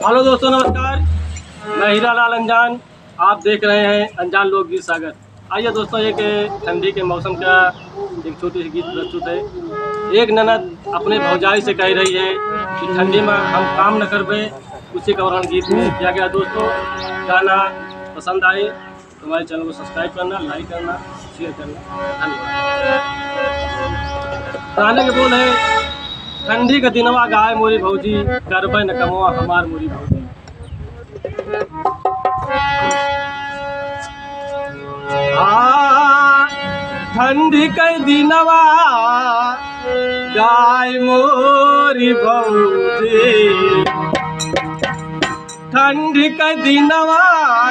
Hello दोस्तों, नमस्कार। मैं हीरा लाल अनजान, आप देख रहे हैं अनजान लोकगीत सागर। आइए दोस्तों, एक ठंडी के मौसम का एक छोटी सी गीत प्रस्तुत है। एक ननद अपने भौजाई से कह रही है कि ठंडी में हम काम न करबे, उसी का वर्णन गीत में किया गया। दोस्तों, गाना पसंद आए तो हमारे चैनल को सब्सक्राइब करना, लाइक करना, शेयर करना। धन्यवाद। गाने के बोल है, ठंडी का दिनवा गाय मोरी भौजी, करबे न कमवा हमार मोरी भौजी। ठंडी का दिनवा गाय मोरी भौजी, ठंडी का दिनवा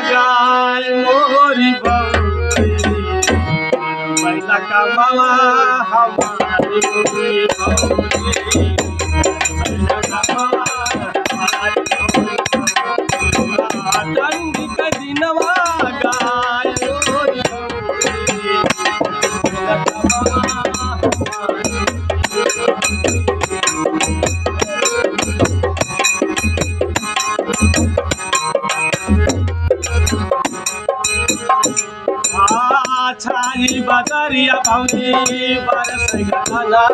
गाय मोरी भौजी, बैला कमवा हमारी मोरी भौजी, बैला कमवा हमारी भौजी। ठंडी का दिनवा गाय मोरी भौजी, बैला कमवा हमारी। छाई बदरिया भौजी बरस गलवा,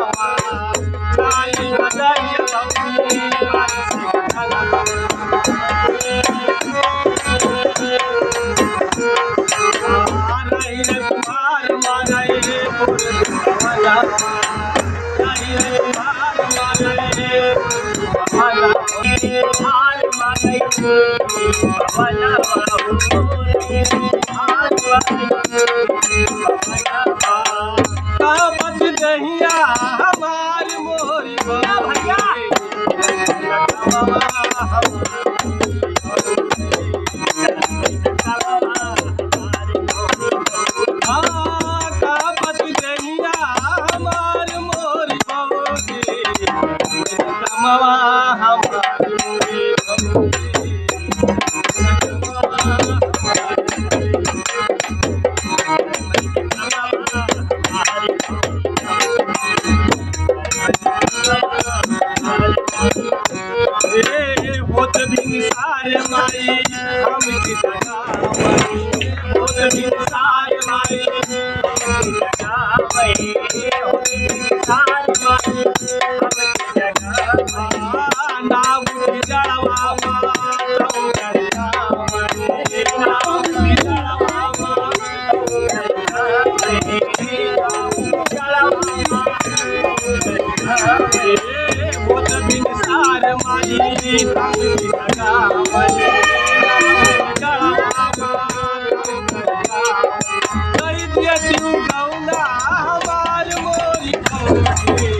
छाई बदरिया भौजी बरस गलवा, रे कुमार मारे पुरवला, रे कुमार मारे पुरवला, कुमार मारे पुरवला, बच दहिया हमारी मोरी भैया, बच दहिया हमारी मोरी भौजी, कमवा हमारी मोरी भौजी। होत दिन सारे माई हम की जगावई, होत दिन सारे माई हम की जगावई, होत दिन सारे माई हम की जगावई। नाम की जड़वा माता जगावई, नाम की जड़वा माता जगावई, होत दिन सारे माई हम की जगावई, कई दिया तू गौना हमार मोरी भौजी,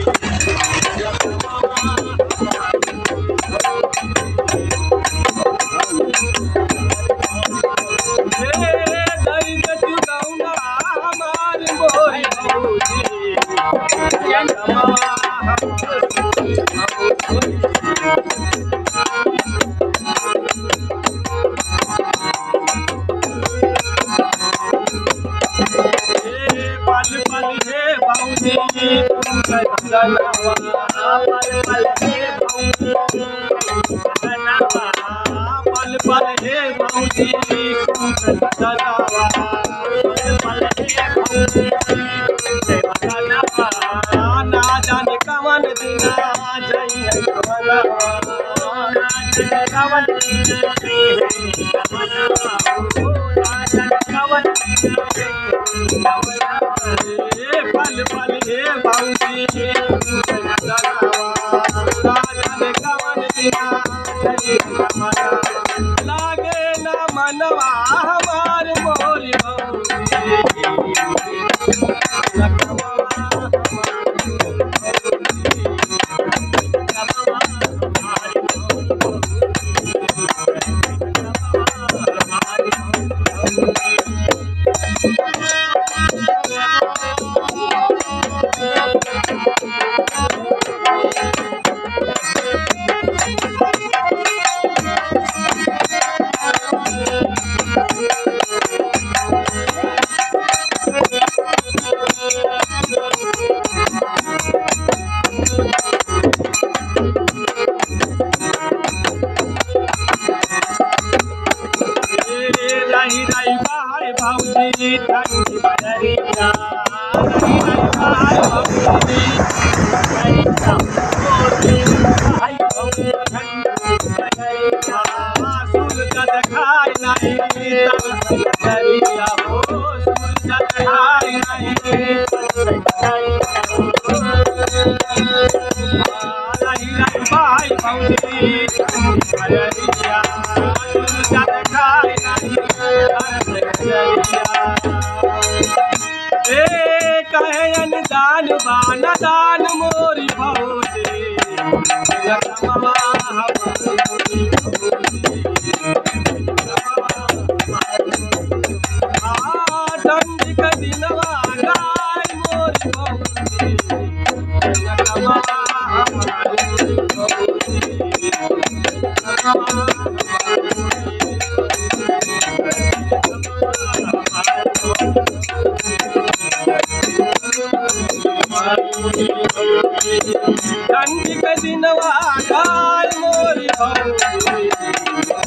पल पल हे भौजी तुम जनवा, पल पल हे भौजी जनवा, पल पल हे भौजी तुम जनवा, पल पल हे भौजी जनवा। ना जाने कवन दिना जइए कवनवा, ना जाने कवन दिना जइए कवनवा, ना जाने कवन दिना जइए कवनवा। पल पल हे भौजी जनवा, ना जाने कवन दिना जइए कवनवा, लागे ना मनवा हमार मोरी भौजी, ठंडी बदरिया रही रही भाई भौजी बदरिया मोती भाई भौजी ठंडी बदरिया सूरज दिखाई नहीं तरस बदरिया हो सूरज दिखाई नहीं रही रही भाई भौजी ठंडी बदरिया सूरज दिखाई नहीं तरस बदरिया कहे अनजान बान दान मोरी भौजी रखमवा हमारी ठंडी के दिनवा गाय मोरी भौजी रखमवा हमारी ठंडी के दिनवा गाय मोरी भौजी